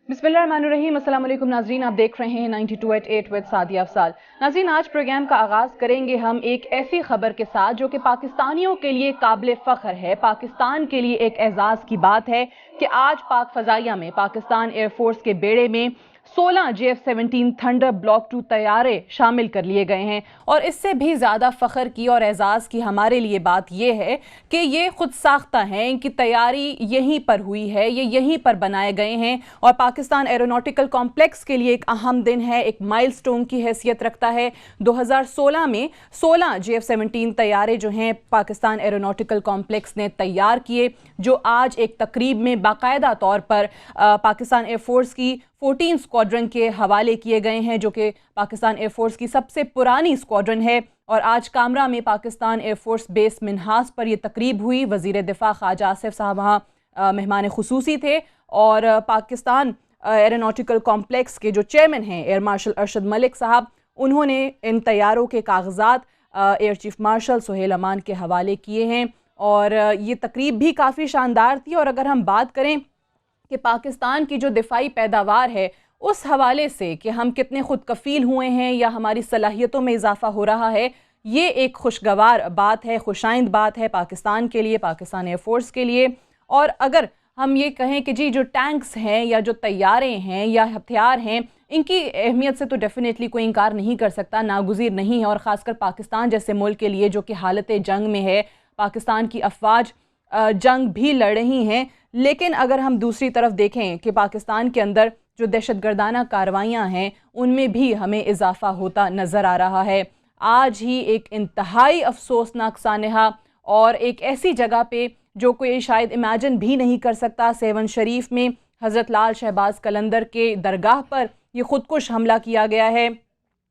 बिस्मिल्लाहिर्रहमानिर्रहीम। अस्सलाम वालेकुम नाज़रीन, आप देख रहे हैं 92@8 विद सादिया अफसाल। नाज़रीन, आज प्रोग्राम का आगाज़ करेंगे हम एक ऐसी खबर के साथ जो कि पाकिस्तानियों के लिए काबिल फ़ख्र है, पाकिस्तान के लिए एक एजाज़ की बात है कि आज पाक फ़ज़ाइया में पाकिस्तान एयरफोर्स के बेड़े में 16 JF-17 थंडर ब्लॉक 2 तैयारे शामिल कर लिए गए हैं। और इससे भी ज़्यादा फ़ख्र की और एजाज़ की हमारे लिए बात यह है कि ये खुद साख्ता हैं, इनकी तैयारी यहीं पर हुई है, ये यहीं पर बनाए गए हैं और पाकिस्तान एरोनॉटिकल कॉम्प्लेक्स के लिए एक अहम दिन है, एक माइलस्टोन की हैसियत रखता है। 2016 में 16 JF-17 तैयारे जो हैं पाकिस्तान एरोनॉटिकल कॉम्प्लेक्स ने तैयार किए, जो आज एक तकरीब में बाकायदा तौर पर पाकिस्तान एयरफोर्स की 14 स्क्वाड्रन के हवाले किए गए हैं, जो कि पाकिस्तान एयरफोर्स की सबसे पुरानी स्क्वाड्रन है। और आज कामरा में पाकिस्तान एयरफोर्स बेस मिन्हास पर यह तकरीब हुई। वज़ीर दिफा ख्वाजा आसिफ साहब वहाँ मेहमान खुसूसी थे और पाकिस्तान एरोनॉटिकल कॉम्प्लेक्स के जो चेयरमैन हैं एयर मार्शल अरशद मलिक साहब, उन्होंने इन तैयारों के कागजात एयर चीफ मार्शल सुहेल अमान के हवाले किए हैं और ये तकरीब भी काफ़ी शानदार थी। और अगर हम बात करें कि पाकिस्तान की जो दिफाई पैदावार है उस हवाले से कि हम कितने खुद कफ़ील हुए हैं या हमारी सलाहियतों में इजाफा हो रहा है, ये एक खुशगवार बात है, खुशाइंद बात है पाकिस्तान के लिए, पाकिस्तान एयरफोर्स के लिए। और अगर हम ये कहें कि जी जो टैंक्स हैं या जो तैयारे हैं या हथियार हैं, इनकी अहमियत से तो डेफिनेटली कोई इनकार नहीं कर सकता, नागुज़ीर नहीं है। और ख़ासकर पाकिस्तान जैसे मुल्क के लिए जो कि हालत जंग में है, पाकिस्तान की अफवाज जंग भी लड़ रही हैं। लेकिन अगर हम दूसरी तरफ देखें कि पाकिस्तान के अंदर जो दहशतगर्दाना कार्रवाइयाँ हैं उनमें भी हमें इजाफा होता नज़र आ रहा है। आज ही एक इंतहाई अफसोसनाक सानहा और एक ऐसी जगह पे जो कोई शायद इमेजिन भी नहीं कर सकता, सेवन शरीफ में हज़रत लाल शहबाज कलंदर के दरगाह पर ये खुदकुश हमला किया गया है।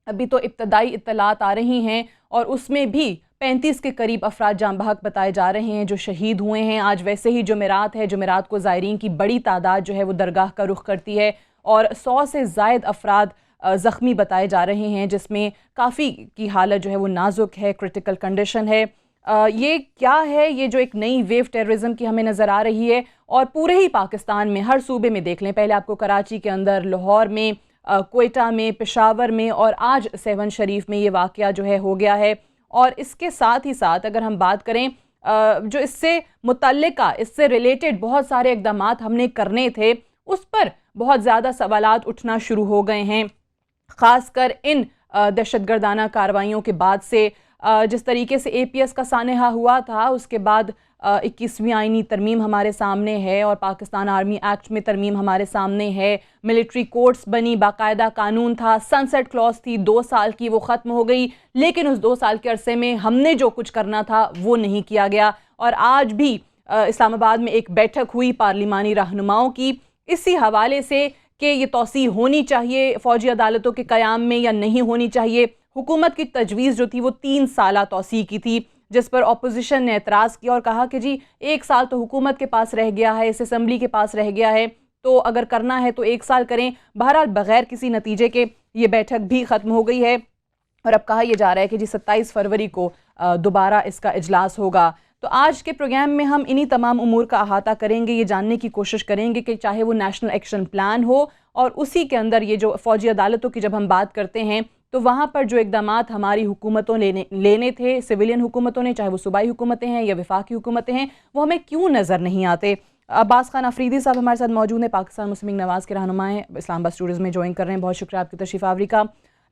अभी तो इब्तदाई इत्तलात आ रही हैं और उसमें भी 35 के करीब अफराद जाँ बहक बताए जा रहे हैं जो शहीद हुए हैं। आज वैसे ही जुमेरात है, जुमेरात को ज़ायरीन की बड़ी तादाद जो है वो दरगाह का रुख करती है और 100 से ज़ायद अफराद ज़ख्मी बताए जा रहे हैं, जिसमें काफ़ी की हालत जो है वो नाजुक है, क्रिटिकल कंडीशन है। ये क्या है, ये जो एक नई वेव टेररिज्म की हमें नज़र आ रही है और पूरे ही पाकिस्तान में हर सूबे में देख लें, पहले आपको कराची के अंदर, लाहौर में, कोयटा में, पेशावर में और आज सेवन शरीफ में ये वाक़या जो है हो गया है। और इसके साथ ही साथ अगर हम बात करें जो इससे मुतल्लिका, इससे रिलेटेड बहुत सारे इक़दामात हमने करने थे, उस पर बहुत ज़्यादा सवालात उठना शुरू हो गए हैं। ख़ासकर इन दहशतगर्दाना कार्रवाइयों के बाद से जिस तरीके से APS का सानहा हुआ था, उसके बाद 21वीं आईनी तरमीम हमारे सामने है और पाकिस्तान आर्मी एक्ट में तरमीम हमारे सामने है। मिलिट्री कोर्ट्स बनी, बाकायदा कानून था, सनसेट क्लॉज थी, 2 साल की, वो ख़त्म हो गई। लेकिन उस 2 साल के अरसे में हमने जो कुछ करना था वो नहीं किया गया। और आज भी इस्लामाबाद में एक बैठक हुई पार्लिमानी रहनुमाओं की इसी हवाले से कि ये तौसी होनी चाहिए फ़ौजी अदालतों के क़याम में या नहीं होनी चाहिए। हुकूमत की तजवीज़ जो थी वो 3 साला तौसी की थी, जिस पर अपोजिशन ने एतराज़ किया और कहा कि जी 1 साल तो हुकूमत के पास रह गया है, इस असम्बली के पास रह गया है, तो अगर करना है तो 1 साल करें। बहरहाल बग़ैर किसी नतीजे के ये बैठक भी ख़त्म हो गई है और अब कहा यह जा रहा है कि जी 27 फरवरी को दोबारा इसका इजलास होगा। तो आज के प्रोग्राम में हम इन्हीं तमाम उमूर का अहाता करेंगे, ये जानने की कोशिश करेंगे कि चाहे वो नेशनल एक्शन प्लान हो और उसी के अंदर ये जो फ़ौजी अदालतों की जब हम बात करते हैं तो वहाँ पर जो इक़दामात हमारी हुकूमतों लेने थे, सिविलियन हुकूमतों ने, चाहे वो सूबाई हुकूमतें हैं या वफाकी हुकूमतें हैं, वो हमें क्यों नज़र नहीं आते। अब्बास खान अफरीदी साहब हमारे साथ मौजूद हैं, पाकिस्तान मुस्लिम लीग नवाज़ के रहनुमा हैं, इस्लामाबाद स्टूडियोज़ में ज्वाइन कर रहे हैं, बहुत शुक्रिया आपकी तशरीफ़ आवरी का।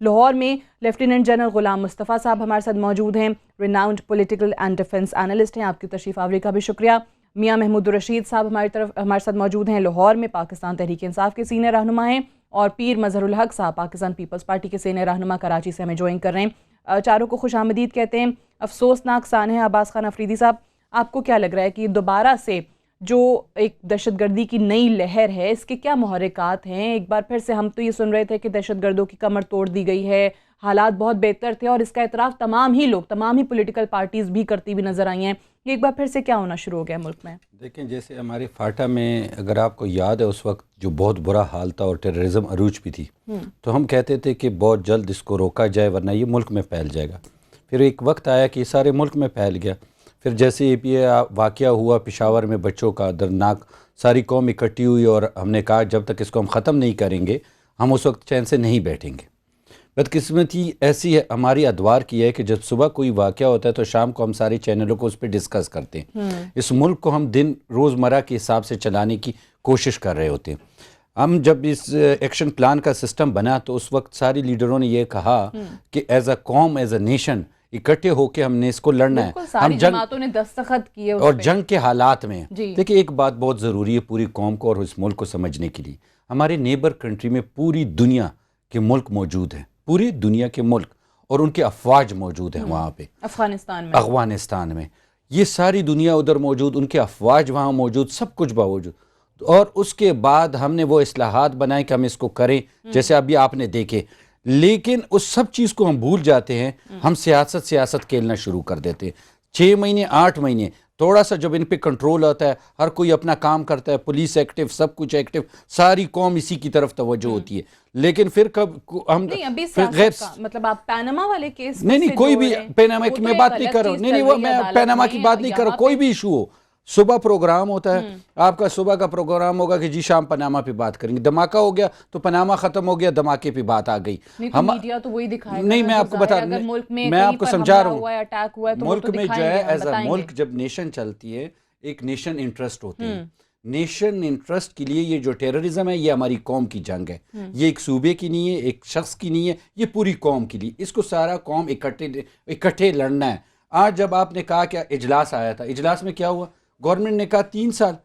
लाहौर में लेफ्टिनेंट जनरल ग़ुलाम मुस्तफ़ा साहब हमारे साथ मौजूद हैं, renowned political and defence analyst हैं, आपकी तशरीफ़ आवरी का भी शुक्रिया। मियाँ महमूद रशीद साहब हमारे साथ मौजूद हैं, लाहौर में पाकिस्तान तहरीक इंसाफ के सीनियर रहनुमा हैं, और पीर मजहरुल हक साहब पाकिस्तान पीपल्स पार्टी के सीनियर रहनुमा कराची से हमें ज्वाइन कर रहे हैं। चारों को खुश आमदीद कहते हैं। अफसोसनाक सानहा अब्बास खान अफरीदी साहब, आपको क्या लग रहा है कि दोबारा से जो एक दहशतगर्दी की नई लहर है, इसके क्या मुहर्रिकात हैं? एक बार फिर से हम तो ये सुन रहे थे कि दहशतगर्दों की कमर तोड़ दी गई है, हालात बहुत बेहतर थे और इसका एतराफ़ तमाम ही लोग, तमाम ही पॉलिटिकल पार्टीज़ भी करती हुई नज़र आई हैं। एक बार फिर से क्या होना शुरू हो गया मुल्क में? देखें, जैसे हमारे फाटा में अगर आपको याद है, उस वक्त जो बहुत बुरा हाल था और टेररिज्म अरूज भी थी, तो हम कहते थे कि बहुत जल्द इसको रोका जाए वरना ये मुल्क में फैल जाएगा। फिर एक वक्त आया कि सारे मुल्क में फैल गया। फिर जैसे ये वाक़या हुआ पेशावर में बच्चों का दर्दनाक, सारी कौम इकट्ठी हुई और हमने कहा जब तक इसको हम ख़त्म नहीं करेंगे हम उस वक्त चैन से नहीं बैठेंगे। बदकिस्मती ऐसी है हमारी अदवार की है कि जब सुबह कोई वाक़या होता है तो शाम को हम सारे चैनलों को उस पर डिस्कस करते हैं। इस मुल्क को हम दिन रोज़मर्रा के हिसाब से चलाने की कोशिश कर रहे होते हैं। हम जब इस एक्शन प्लान का सिस्टम बना तो उस वक्त सारे लीडरों ने यह कहा कि एज अ कौम, एज अ नेशन इकट्ठे होकर हमने इसको लड़ना है। हम जंग ने दस्तखत किए और जंग के हालात में देखिए एक बात बहुत ज़रूरी है पूरी कौम को और इस मुल्क को समझने के लिए, हमारे नेबर कंट्री में पूरी दुनिया के मुल्क मौजूद हैं, पूरी दुनिया के मुल्क और उनके अफवाज मौजूद हैं वहाँ पे अफगानिस्तान में ये सारी दुनिया उधर मौजूद, उनके अफवाज वहाँ मौजूद, सब कुछ मौजूद। और उसके बाद हमने वो इस्लाहात बनाए कि हम इसको करें जैसे अभी आपने देखे, लेकिन उस सब चीज़ को हम भूल जाते हैं। हम सियासत खेलना शुरू कर देते हैं। 6 महीने 8 महीने थोड़ा सा जब इन पे कंट्रोल आता है, हर कोई अपना काम करता है, पुलिस एक्टिव, सब कुछ एक्टिव, सारी कौम इसी की तरफ तवज्जो होती है। लेकिन फिर कब हम नहीं, अभी गैर मतलब आप पनामा वाले केस नहीं कोई भी पनामा की मैं बात नहीं कर रहा हूँ, नहीं वो मैं पनामा की बात नहीं कर रहा हूँ। कोई भी इशू हो, सुबह प्रोग्राम होता है आपका, सुबह का प्रोग्राम होगा कि जी शाम पनामा पे बात करेंगे, धमाका हो गया तो पनामा खत्म हो गया, धमाके पे बात आ गई। हम मीडिया तो वही दिखाएगा। नहीं मैं आपको बता, मैं आपको समझा रहा हूँ, मुल्क में जो है एज अ मुल्क जब नेशन चलती है एक नेशन इंटरेस्ट होते हैं। नेशन इंटरेस्ट के लिए ये जो टेररिज्म है ये हमारी कौम की जंग है, ये एक सूबे की नहीं है, एक शख्स की नहीं है, ये पूरी कौम के लिए, इसको सारा कौम इकट्ठे लड़ना है। आज जब आपने कहा क्या इजलास आया था, इजलास में क्या हुआ, गवर्नमेंट ने कहा 3 साल,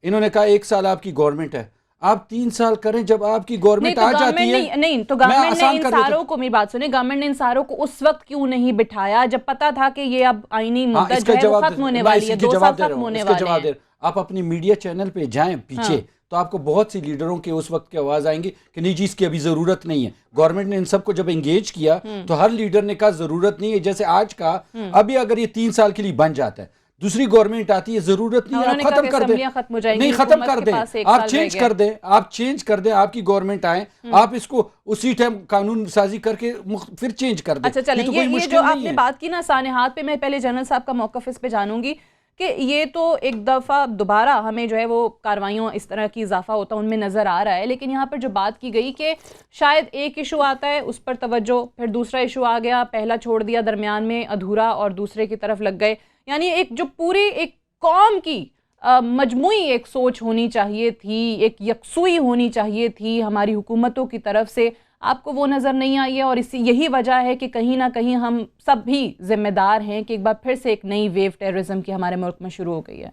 इन्होंने कहा 1 साल आपकी गवर्नमेंट है, आप 3 साल करें जब आपकी गवर्नमेंट आ जाती है। नहीं तो गवर्नमेंट ने इन सारों को, मेरी बात सुनिए, गवर्नमेंट ने इन सारों को उस वक्त क्यों नहीं बिठाया जब पता था कि ये अब आईनी मुद्दा जो है वो खत्म होने वाली है, 2 साल खत्म होने वाले हैं। आप अपनी मीडिया चैनल पे जाएं पीछे तो आपको बहुत सी लीडरों के उस वक्त की आवाज आएंगी कि नहीं जी इसकी अभी जरूरत नहीं है। गवर्नमेंट ने इन सबको जब एंगेज किया तो हर लीडर ने कहा जरूरत नहीं है, जैसे आज का अभी अगर ये 3 साल के लिए बन जाता है, दूसरी गवर्नमेंट आती है, जरूरत नहीं है, आप खत्म कर दें, नहीं खत्म कर दें, आप चेंज कर दें, आप चेंज कर दें, आपकी गवर्नमेंट आए, आप इसको उसी टाइम कानून साजी करके फिर चेंज कर दें। अच्छा चलें, ये जो आपने बात की ना सानेहात पे, मैं पहले जनरल साहब का मौक़िफ़ इस पे जानूंगी कि ये तो एक दफ़ा दोबारा हमें जो है वो कार्रवाइयों इस तरह की इजाफा होता उनमें नज़र आ रहा है, लेकिन यहाँ पर जो बात की गई कि शायद एक इशू आता है उस पर तवज्जो, फिर दूसरा इशू आ गया, पहला छोड़ दिया, दरमियान में अधूरा और दूसरे की तरफ लग गए। यानी एक जो पूरी एक कौम की मजमुई एक सोच होनी चाहिए थी, एक यकसुई होनी चाहिए थी हमारी हुकूमतों की तरफ से, आपको वो नज़र नहीं आई है। और इसी यही वजह है कि कहीं ना कहीं हम सब भी जिम्मेदार हैं कि एक बार फिर से एक नई वेव टेररिज्म की हमारे मुल्क में शुरू हो गई है।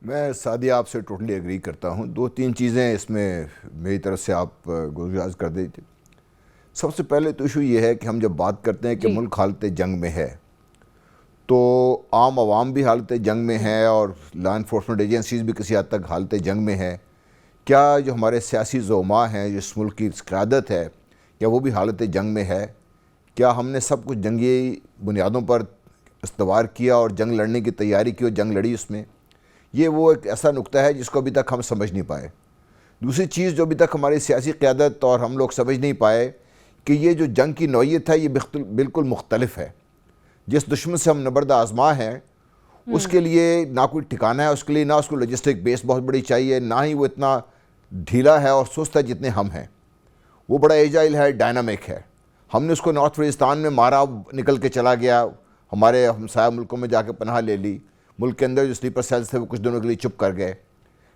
मैं सादिया आपसे टोटली एग्री करता हूँ। 2-3 चीज़ें इसमें मेरी तरफ से आप गुजारिश कर दीजिए। सबसे पहले तो इशू ये है कि हम जब बात करते हैं कि मुल्क हालत जंग में है तो आम आवाम भी हालत जंग में है और लॉ इन्फोर्समेंट एजेंसीज़ भी किसी हद तक हालत जंग में है। क्या जो हमारे सियासी ज़ोमा हैं, जो इस मुल्क की क़यादत है, क्या वो भी हालत जंग में है? क्या हमने सब कुछ जंगी बुनियादों पर इस्तवार किया और जंग लड़ने की तैयारी की और जंग लड़ी उसमें? ये वो एक ऐसा नुक्ता है जिसको अभी तक हम समझ नहीं पाए। दूसरी चीज़ जो अभी तक हमारी सियासी क़यादत और हम लोग समझ नहीं पाए कि ये जो जंग की नौइयत है ये बिल्कुल मुख्तलिफ है। जिस दुश्मन से हम नबर्द आज़मा हैं उसके लिए ना कोई ठिकाना है, उसके लिए ना उसको लॉजिस्टिक बेस बहुत बड़ी चाहिए, ना ही वो इतना ढीला है और सुस्त है जितने हम हैं। वो बड़ा एजाइल है, डायनामिक है। हमने उसको नॉर्थ वजिस्तान में मारा, निकल के चला गया, हमारे हमसाया मुल्कों में जाके पनाह ले ली। मुल्क के अंदर जो स्लीपर सेल्स थे वो कुछ दिनों के लिए चुप कर गए।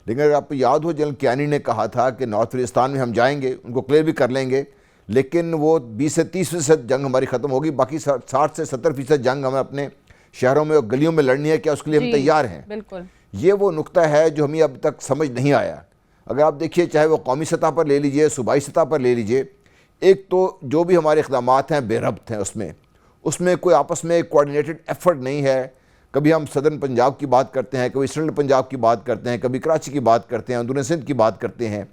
लेकिन अगर आपको याद हो, जनरल कियानी ने कहा था कि नॉर्थ वजिस्तान में हम जाएंगे, उनको क्लियर भी कर लेंगे, लेकिन वो 20 से 30% जंग हमारी ख़त्म होगी, बाकी 60 से 70% जंग हमें अपने शहरों में और गलियों में लड़नी है। क्या उसके लिए हम तैयार हैं? बिल्कुल। ये वो नुक्ता है जो हमें अब तक समझ नहीं आया। अगर आप देखिए, चाहे वो कौमी सतह पर ले लीजिए, सूबाई सतह पर ले लीजिए, एक तो जो भी हमारे इक़दामात हैं बेरब्त हैं, उसमें कोई आपस में कोऑर्डिनेटेड एफर्ट नहीं है। कभी हम सदर्न पंजाब की बात करते हैं, कभी ईस्टर्न पंजाब की बात करते हैं, कभी कराची की बात करते हैं, अंदरून सिंध की बात करते हैं।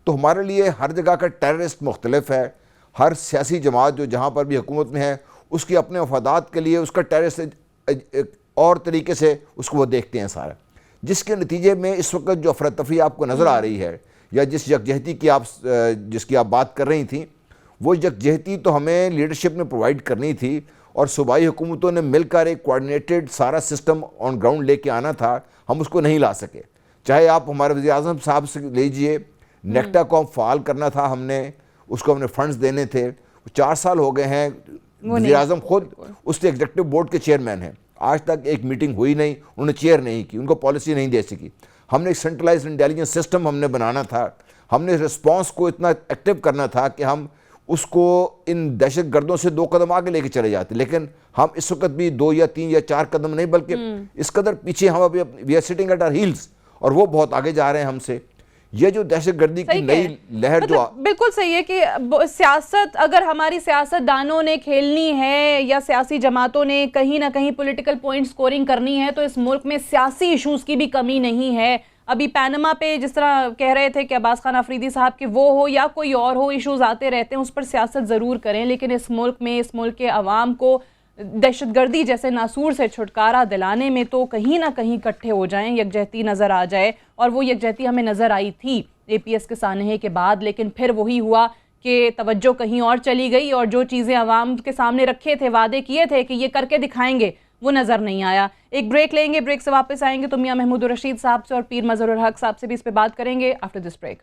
तो हमारे लिए हर जगह का टेररिस्ट मुख्तलिफ है। हर सियासी जमात जो जहाँ पर भी हुकूमत में है उसकी अपने मफादात के लिए उसका टेररिस्ट और तरीके से उसको वो देखते हैं सारा, जिसके नतीजे में इस वक्त जो अफरा तफरी आपको नज़र आ रही है या जिस यकजहती की जिसकी आप बात कर रही थी, वो यकजहती तो हमें लीडरशिप ने प्रोवाइड करनी थी और सूबाई हुकूमतों ने मिलकर एक कोऑर्डिनेटेड सारा सिस्टम ऑन ग्राउंड लेके आना था, हम उसको नहीं ला सके। चाहे आप हमारे वज़ीर-ए-आज़म साहब से लीजिए, नेक्टा को फ़ाल करना था हमने, उसको हमने फंड्स देने थे, 4 साल हो गए हैं, वज़ीर-ए-आज़म खुद उसके एग्जीक्यूटिव बोर्ड के चेयरमैन हैं, आज तक एक मीटिंग हुई नहीं, उन्होंने चेयर नहीं की, उनको पॉलिसी नहीं दे सकी। हमने एक सेंट्रलाइज्ड इंटेलिजेंस सिस्टम हमने बनाना था, हमने रिस्पांस को इतना एक्टिव करना था कि हम उसको इन दहशत गर्दों से 2 कदम आगे लेके चले जाते, लेकिन हम इस वक्त भी 2 या 3 या 4 कदम नहीं, बल्कि इस कदर पीछे हम अभी we are sitting at our heels, और वो बहुत आगे जा रहे हैं हमसे। ये जो दहशतगर्दी की नई लहर जो बिल्कुल सही है कि सियासत अगर हमारी सियासतदानों ने खेलनी है या सियासी जमातों ने कहीं ना कहीं पॉलिटिकल पॉइंट स्कोरिंग करनी है, तो इस मुल्क में सियासी इश्यूज की भी कमी नहीं है। अभी पैनमा पे जिस तरह कह रहे थे कि अब्बास खान अफरीदी साहब के वो हो या कोई और हो, इश्यूज आते रहते हैं, उस पर सियासत ज़रूर करें, लेकिन इस मुल्क में, इस मुल्क के अवाम को दहशतगर्दी जैसे नासूर से छुटकारा दिलाने में तो कहीं ना कहीं इकट्ठे हो जाएं, यकजहती नज़र आ जाए। और वो यकजहती हमें नज़र आई थी APS के सानहे के बाद, लेकिन फिर वही हुआ कि तवज्जो कहीं और चली गई और जो चीज़ें अवाम के सामने रखे थे, वादे किए थे कि ये करके दिखाएंगे, वो नज़र नहीं आया। एक ब्रेक लेंगे, ब्रेक से वापस आएंगे तो मियां महमूद रशीद साहब से और पीर मजहरुल हक साहब से भी इस पर बात करेंगे after this break.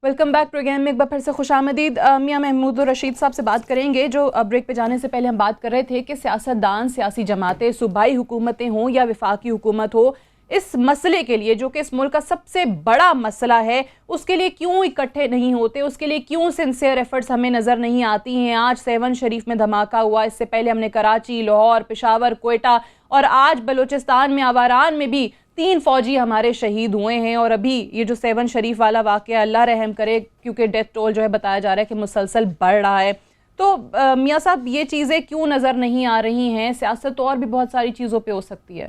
Welcome back programme में एक बार फिर से खुशामदीद। मियां महमूद रशीद साहब से बात करेंगे। जो ब्रेक पे जाने से पहले हम बात कर रहे थे कि सियासतदान, सियासी जमातें, सूबाई हुकूमतें हों या वफाकी हुकूमत हो, इस मसले के लिए जो कि इस मुल्क का सबसे बड़ा मसला है, उसके लिए क्यों इकट्ठे नहीं होते, उसके लिए क्यों सिंसियर एफर्ट्स हमें नज़र नहीं आती हैं। आज 7 शरीफ में धमाका हुआ, इससे पहले हमने कराची, लाहौर, पेशावर, कोयटा और आज बलूचिस्तान में आवारान में भी 3 फौजी हमारे शहीद हुए हैं। और अभी ये जो 7 शरीफ वाला वाक़या, अल्लाह रहम करे, क्योंकि डेथ टोल जो है बताया जा रहा है कि मुसलसल बढ़ रहा है। तो मियाँ साहब, ये चीज़ें क्यों नज़र नहीं आ रही हैं? सियासत तो और भी बहुत सारी चीज़ों पे हो सकती है।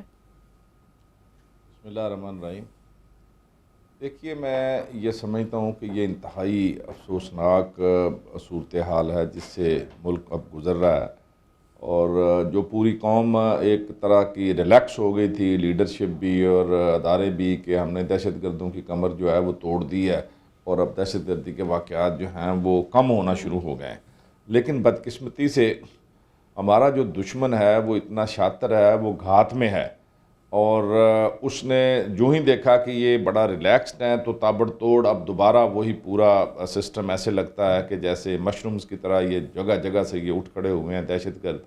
बिस्मिल्लाहिर्रहमानिर्रहीम। देखिए, मैं ये समझता हूँ कि ये इंतहाई अफसोसनाक सूरत हाल है जिससे मुल्क अब गुज़र रहा है, और जो पूरी कौम एक तरह की रिलैक्स हो गई थी, लीडरशिप भी और अदारे भी, कि हमने दहशत गर्दों की कमर जो है वो तोड़ दी है और अब दहशत गर्दी के वाक़यात जो हैं वो कम होना शुरू हो गए हैं। लेकिन बदकिस्मती से हमारा जो दुश्मन है वो इतना शातिर है, वो घात में है, और उसने जो ही देखा कि ये बड़ा रिलैक्स्ड है तो ताबड़तोड़ अब दोबारा वही पूरा सिस्टम ऐसे लगता है कि जैसे मशरूम्स की तरह ये जगह जगह से ये उठ खड़े हुए हैं दहशतगर्द।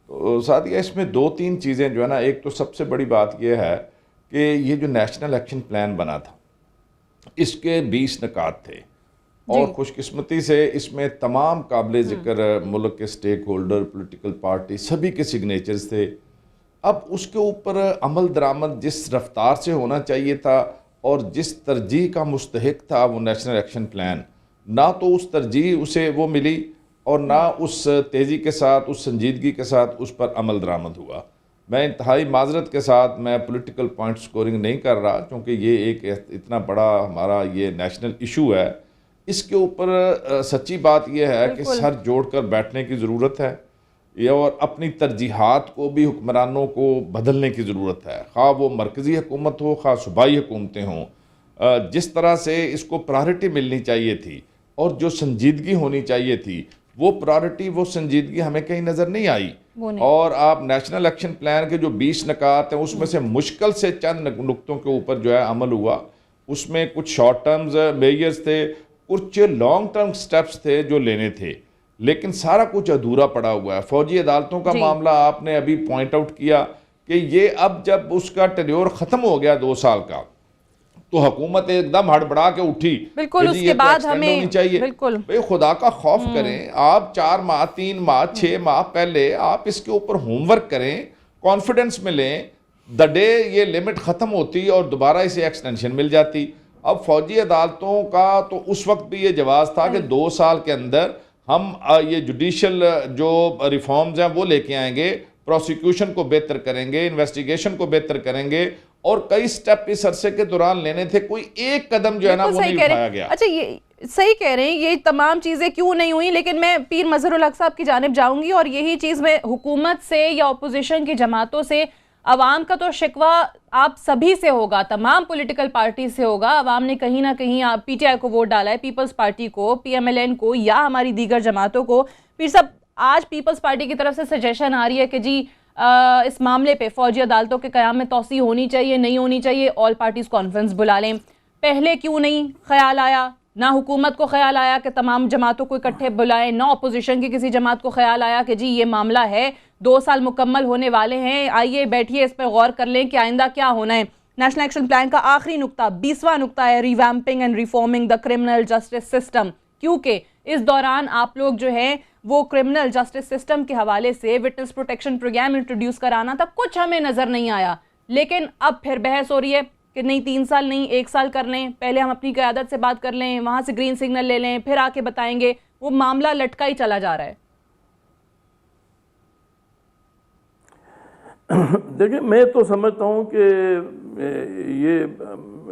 तो साथिया, इसमें 2-3 चीज़ें जो है ना, एक तो सबसे बड़ी बात यह है कि ये जो नेशनल एक्शन प्लान बना था, इसके 20 निकात थे, और खुशकिस्मती से इसमें तमाम काबिल ज़िक्र मुल्क के स्टेक होल्डर, पोलिटिकल पार्टी, सभी के सिग्नेचर्स थे। अब उसके ऊपर अमल दरामद जिस रफ्तार से होना चाहिए था और जिस तरजीह का मुस्तहिक था वो नेशनल एक्शन प्लान, ना तो उस तरजीह उसे वो मिली और ना उस तेज़ी के साथ, उस संजीदगी के साथ उस पर अमल दरामद हुआ। मैं इंतहाई माजरत के साथ मैं पॉलिटिकल पॉइंट स्कोरिंग नहीं कर रहा, क्योंकि ये एक इतना बड़ा हमारा ये नेशनल इशू है, इसके ऊपर सच्ची बात यह है कि सर जोड़कर बैठने की ज़रूरत है, और अपनी तरजीहात को भी हुक्मरानों को बदलने की ज़रूरत है, खा वो मरकज़ी हुकूमत हो, खा सूबाई हुकूमतें हों। जिस तरह से इसको प्रायोरिटी मिलनी चाहिए थी और जो संजीदगी होनी चाहिए थी, वो प्रायोरिटी, वो संजीदगी हमें कहीं नज़र नहीं आई। और आप नेशनल एक्शन प्लान के जो 20 निकात हैं उसमें से मुश्किल से चंद नुक्तों के ऊपर जो है अमल हुआ। उसमें कुछ शॉर्ट टर्म्स मेजर्स थे, कुछ लॉन्ग टर्म स्टेप्स थे जो लेने थे, लेकिन सारा कुछ अधूरा पड़ा हुआ है। फौजी अदालतों का मामला आपने अभी पॉइंट आउट किया कि ये अब जब उसका टेन्योर ख़त्म हो गया 2 साल का, तो हुकूमत एकदम हड़बड़ा के उठी, बिल्कुल उसके बाद हमें चाहिए। बिल्कुल भाई, खुदा का खौफ करें, आप 4 माह 3 माह 6 माह पहले आप इसके ऊपर होमवर्क करें, कॉन्फिडेंस में लें, द डे ये लिमिट ख़त्म होती और दोबारा इसे एक्सटेंशन मिल जाती। अब फौजी अदालतों का तो उस वक्त भी ये जवाब था कि 2 साल के अंदर हम ये जुडिशल जो रिफॉर्म्स हैं वो लेके आएंगे, प्रोसिक्यूशन को बेहतर करेंगे, इन्वेस्टिगेशन को बेहतर करेंगे, और कई स्टेप इस अरसे के दौरान लेने थे, कोई एक कदम जो है ना वो नहीं उठाया गया। अच्छा, ये सही कह रहे हैं, ये तमाम चीजें क्यों नहीं हुई, लेकिन मैं पीर मजहरुल हक साहब की जानिब जाऊंगी और यही चीज मैं हुकूमत से या अपोजिशन की जमातों से, अवाम का तो शिकवा आप सभी से होगा, तमाम पॉलिटिकल पार्टी से होगा। अवाम ने कहीं ना कहीं पीटीआई को वोट डाला है, पीपल्स पार्टी को, पीएमएलएन को या हमारी दीगर जमातों को। पीर साहब, आज पीपल्स पार्टी की तरफ से सजेशन आ रही है कि जी इस मामले पे फौजी अदालतों के क़याम में तौसी होनी चाहिए, नहीं होनी चाहिए, ऑल पार्टीज कॉन्फ्रेंस बुला लें। पहले क्यों नहीं ख्याल आया? ना हुकूमत को ख्याल आया कि तमाम जमातों को इकट्ठे बुलाएं, ना अपोजिशन की किसी जमात को ख्याल आया कि जी ये मामला है, 2 साल मुकम्मल होने वाले हैं, आइए बैठिए इस पर गौर कर लें कि आइंदा क्या होना है। नेशनल एक्शन प्लान का आखिरी नुक्ता, 20वां नुक्ता है revamping and reforming the criminal justice system, क्योंकि इस दौरान आप लोग जो है वो क्रिमिनल जस्टिस सिस्टम के हवाले से विटनेस प्रोटेक्शन प्रोग्राम इंट्रोड्यूस कराना था, कुछ हमें नज़र नहीं आया। लेकिन अब फिर बहस हो रही है कि नहीं 3 साल नहीं 1 साल कर लें, पहले हम अपनी क़यादत से बात कर लें, वहाँ से ग्रीन सिग्नल ले लें, फिर आके बताएंगे। वो मामला लटका ही चला जा रहा है। देखिए, मैं तो समझता हूँ कि ये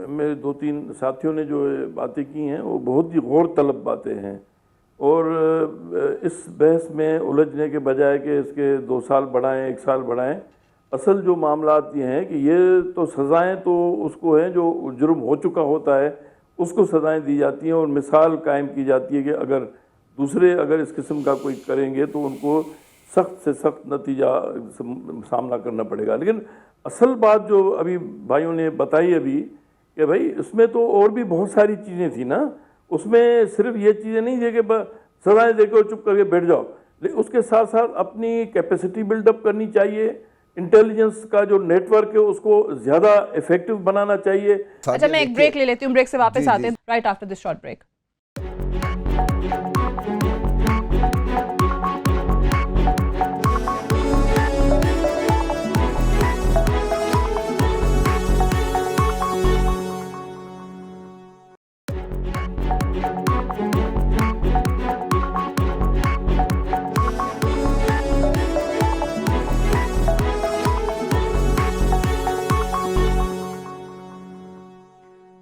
मेरे 2-3 साथियों ने जो बातें की हैं वो बहुत ही गौर तलब बातें हैं, और इस बहस में उलझने के बजाय कि इसके 2 साल बढ़ाएं, 1 साल बढ़ाएं, असल जो मामलात ये हैं कि ये तो सज़ाएं तो उसको हैं जो जुर्म हो चुका होता है उसको सज़ाएं दी जाती हैं, और मिसाल कायम की जाती है कि अगर दूसरे अगर इस किस्म का कोई करेंगे तो उनको सख्त से सख्त नतीजा सामना करना पड़ेगा। लेकिन असल बात जो अभी भाइयों ने बताई अभी कि भाई इसमें तो और भी बहुत सारी चीज़ें थी ना, उसमें सिर्फ ये चीज़ें नहीं थी कि सजाएं देकर चुप करके बैठ जाओ, लेकिन उसके साथ साथ अपनी कैपेसिटी बिल्डअप करनी चाहिए, इंटेलिजेंस का जो नेटवर्क है उसको ज़्यादा इफेक्टिव बनाना चाहिए। अच्छा, मैं एक ब्रेक ले लेती हूँ, ब्रेक से वापस आते हैं right after this short break.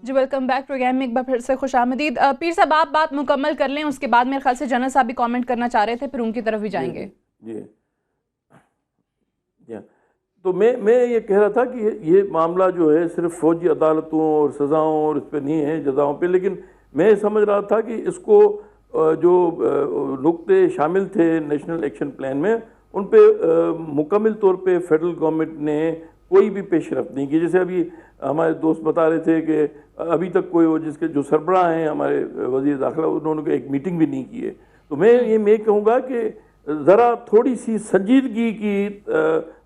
जी वेलकम बैक प्रोग्राम में एक बार फिर से खुश आमदीद। पीर साहब, आप बात मुकम्मल कर लें, उसके बाद मेरे ख्याल से जनरल साहब भी कमेंट करना चाह रहे थे, फिर उनकी तरफ भी जाएंगे। जी तो मैं ये कह रहा था कि ये मामला जो है सिर्फ फौजी अदालतों और सज़ाओं और इस पर नहीं है, जज़ाओं पे, लेकिन मैं समझ रहा था कि इसको जो नुक्ते शामिल थे नेशनल एक्शन प्लान में उन पे मुकम्मल तौर पे फेडरल गवर्नमेंट ने कोई भी पेशरफ्त नहीं की। जैसे अभी हमारे दोस्त बता रहे थे कि अभी तक कोई जिसके जो सरबराह हैं हमारे वज़ीर दाखिला, उन्होंने एक मीटिंग भी नहीं की है। तो मैं कहूँगा कि ज़रा थोड़ी सी संजीदगी की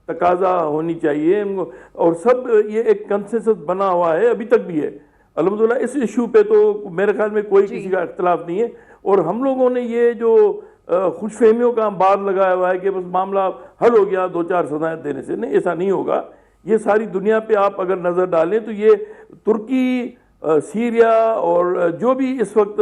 तकाजा होनी चाहिए, और सब ये एक कंसेंसस बना हुआ है, अभी तक भी है अल्हम्दुलिल्लाह। इस इशू पे तो मेरे ख्याल में कोई किसी का इख्तलाफ नहीं है, और हम लोगों ने ये जो खुशफहमियों का बार लगाया हुआ है कि बस मामला हल हो गया 2-4 सजाएं देने से, नहीं, ऐसा नहीं होगा। ये सारी दुनिया पे आप अगर नज़र डालें तो ये तुर्की, सीरिया और जो भी इस वक्त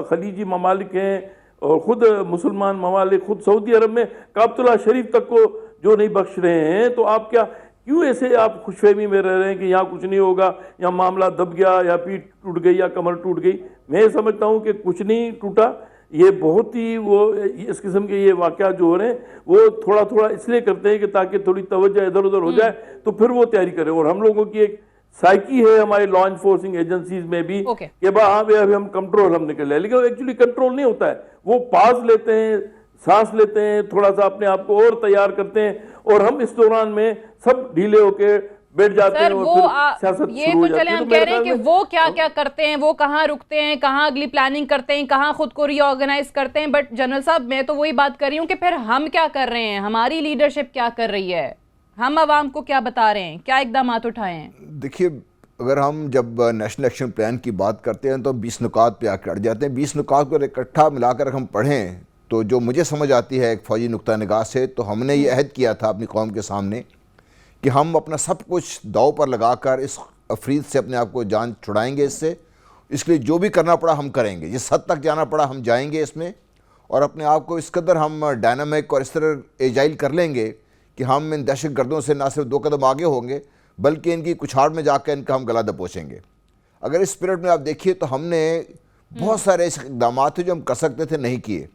खलीजी ममालिक हैं और ख़ुद मुसलमान ममालिक, ख़ुद सऊदी अरब में काबतुल्लाह शरीफ तक को जो नहीं बख्श रहे हैं, तो आप क्यों ऐसे आप खुशफहमी में रह रहे हैं कि यहाँ कुछ नहीं होगा, या मामला दब गया, या पीठ टूट गई, या कमर टूट गई। मैं समझता हूँ कि कुछ नहीं टूटा। ये बहुत ही वो इस किस्म के ये वाक़यात जो हो रहे हैं वो थोड़ा थोड़ा इसलिए करते हैं कि ताकि थोड़ी तवज्जो इधर उधर हो जाए तो फिर वो तैयारी करें। और हम लोगों की एक साइकी है हमारे लॉ इन्फोर्सिंग एजेंसीज में भी कि हाँ भाई अभी हम कंट्रोल हमने कर लिया, लेकिन एक्चुअली कंट्रोल नहीं होता है। वो पास लेते हैं, सांस लेते हैं, थोड़ा सा अपने आप को और तैयार करते हैं, और हम इस दौरान में सब ढीले होके बैठ जाते हैं और फिर सियासत ये तो चले हम कह रहे हैं कि वो क्या क्या करते हैं, वो कहाँ रुकते हैं, कहाँ अगली प्लानिंग करते हैं, कहाँ खुद को रीऑर्गेनाइज करते हैं। बट जनरल साहब, मैं तो वही बात कर रही हूँ कि फिर हम क्या कर रहे हैं, हमारी लीडरशिप क्या कर रही है, हम आवाम को क्या बता रहे हैं, क्या इकदाम उठाए हैं। देखिए, अगर हम जब नेशनल एक्शन प्लान की बात करते हैं तो 20 नुकात पे आकर अड़ जाते हैं। 20 नुकात को इकट्ठा मिलाकर हम पढ़ें तो जो मुझे समझ आती है एक फ़ौजी नुक्ता निगाह से, तो हमने ये अहद किया था अपनी कौम के सामने कि हम अपना सब कुछ दाव पर लगाकर इस अफरीद से अपने आप को जान छुड़ाएंगे। इसके लिए जो भी करना पड़ा हम करेंगे, जिस हद तक जाना पड़ा हम जाएंगे इसमें, और अपने आप को इस कदर हम डायनामिक और इस तरह एजाइल कर लेंगे कि हम इन दहशत गर्दों से ना सिर्फ 2 कदम आगे होंगे बल्कि इनकी कुछाड़ में जाकर इनका हम गला दबोचेंगे। अगर इस स्पिरिट में आप देखिए तो हमने बहुत सारे ऐसे इक़दाम थे जो हम कर सकते थे, नहीं किए,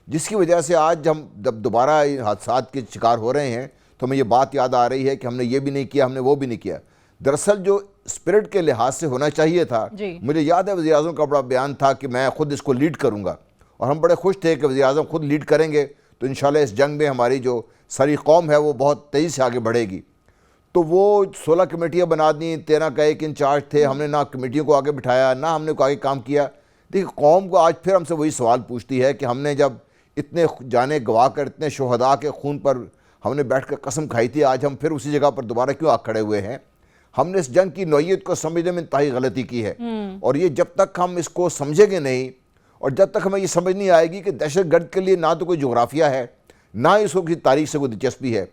जिसकी वजह से आज हम जब दोबारा हादसात के शिकार हो रहे हैं तो हमें ये बात याद आ रही है कि हमने ये भी नहीं किया, हमने वो भी नहीं किया। दरअसल जो स्पिरिट के लिहाज से होना चाहिए था, मुझे याद है वज़ीर आज़म का बड़ा बयान था कि मैं खुद इसको लीड करूँगा, और हम बड़े खुश थे कि वज़ीर आज़म खुद लीड करेंगे तो इंशाल्लाह इस जंग में हमारी जो सारी कौम है वो बहुत तेज़ी से आगे बढ़ेगी। तो वो 16 कमेटियाँ बना दी, 13 का एक इंचार्ज थे, हमने ना कमेटियों को आगे बिठाया ना हमने को आगे काम किया। देखिए कौम को आज फिर हमसे वही सवाल पूछती है कि हमने जब इतने जाने गवा कर, इतने शोहदा के खून पर हमने बैठ कर कसम खाई थी, आज हम फिर उसी जगह पर दोबारा क्यों आ खड़े हुए हैं। हमने इस जंग की नौइयत को समझने में इंतहाई गलती की है, और ये जब तक हम इसको समझेंगे नहीं और जब तक हमें ये समझ नहीं आएगी कि दहशत गर्द के लिए ना तो कोई जोग्राफिया है, ना इसको किसी तारीख से कोई दिलचस्पी है।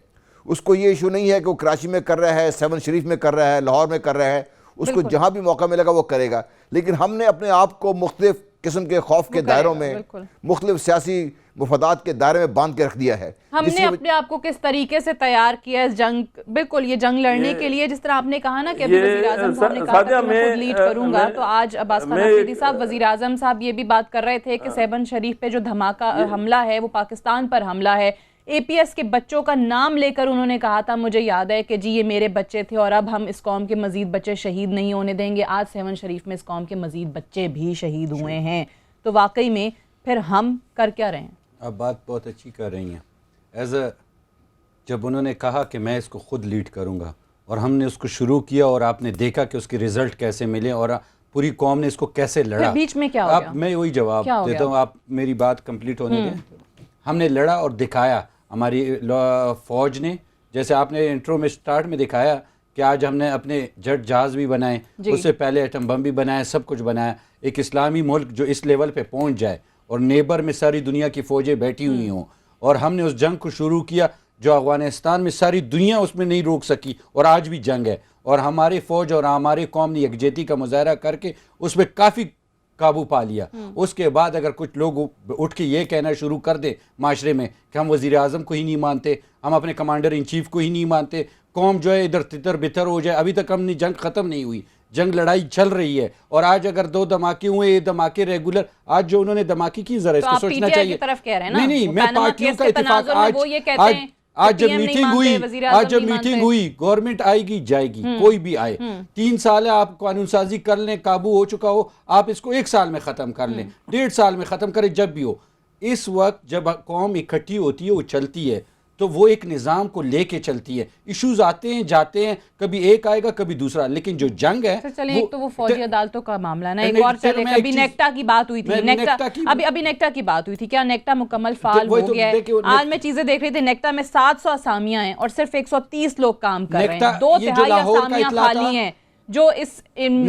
उसको ये इशू नहीं है कि वो कराची में कर रहा है, 7 शरीफ में कर रहा है, लाहौर में कर रहा है, उसको जहाँ भी मौका मिलेगा वो करेगा। लेकिन हमने अपने आप को मुख्तलिफ किस्म के खौफ के दायरों में, मुख्तलिफ सियासी मुफादात के दायरे में बांध के रख दिया है। हमने अपने आप को किस तरीके से तैयार किया इस जंग, बिल्कुल ये जंग लड़ने के लिए, जिस तरह आपने कहा ना कि अभी वज़ीर आज़म साहब ने कहा था कि मैं खुद लीड करूंगा, तो आज अब्बास खान अफरीदी साहब, वज़ीर आज़म साहब ये भी बात कर रहे थे कि 7 शरीफ पे जो धमाका हमला है वो पाकिस्तान पर हमला है। APS के बच्चों का नाम लेकर उन्होंने कहा था, मुझे याद है कि जी ये मेरे बच्चे थे और अब हम इस कौम के मजीद बच्चे शहीद नहीं होने देंगे। आज 7 शरीफ में इस कौम के मजीद बच्चे भी शहीद हुए हैं। तो वाकई में फिर हम कर क्या रहे हैं? आप बात बहुत अच्छी कर रही हैं। जब उन्होंने कहा कि मैं इसको खुद लीड करूंगा और हमने उसको शुरू किया और आपने देखा कि उसके रिजल्ट कैसे मिले और पूरी कौम ने इसको कैसे लड़ा, बीच में क्या हो गया? मैं वही जवाब देता हूँ, आप मेरी बात कंप्लीट होने दें। हमने लड़ा और दिखाया, हमारी फौज ने, जैसे आपने इंट्रो में स्टार्ट में दिखाया कि आज हमने अपने जेट जहाज भी बनाए, उससे पहले एटम बम भी बनाया, सब कुछ बनाया। एक इस्लामी मुल्क जो इस लेवल पे पहुंच जाए और नेबर में सारी दुनिया की फ़ौजें बैठी हुई हों, और हमने उस जंग को शुरू किया जो अफगानिस्तान में सारी दुनिया उसमें नहीं रोक सकी, और आज भी जंग है, और हमारी फ़ौज और हमारे कौम ने यकजहती का मुजाहरा करके उस पर काफ़ी काबू पा लिया। उसके बाद अगर कुछ लोग उठ के ये कहना शुरू कर दे माशरे में कि हम वज़ीर आज़म को ही नहीं मानते, हम अपने कमांडर इन चीफ को ही नहीं मानते, कौम जो है इधर तितर बितर हो जाए। अभी तक हमने जंग ख़त्म नहीं हुई, जंग लड़ाई चल रही है, और आज अगर 2 धमाके हुए, ये धमाके रेगुलर, आज जो उन्होंने धमाके की जरा इसको सोचना चाहिए। तरफ कह रहे हैं ना? नहीं, मैं पार्टियों का इत्तेफाक, आज जब मीटिंग हुई गवर्नमेंट आएगी जाएगी, कोई भी आए, 3 साल है, आप कानून साजी कर लें, काबू हो चुका हो, आप इसको 1 साल में ख़त्म कर लें, 1.5 साल में ख़त्म करें, जब भी हो। इस वक्त जब कौम इकट्ठी होती है, वो चलती है, तो वो एक निज़ाम को लेके चलती है। इश्यूज आते हैं जाते हैं, कभी एक आएगा कभी दूसरा, लेकिन जो जंग है चले एक तो वो फौजी अदालतों का मामला ना, एक और चले, कभी नेक्टा की बात हुई थी, अभी नेक्टा की बात हुई थी, क्या नेक्टा मुकम्मल फाल हो गया है? आज मैं चीजें देख रही थी, नेक्टा में 700 असामियां हैं और सिर्फ 130 लोग काम कर रहे हैं, 2/3 असामियां खाली हैं जो इस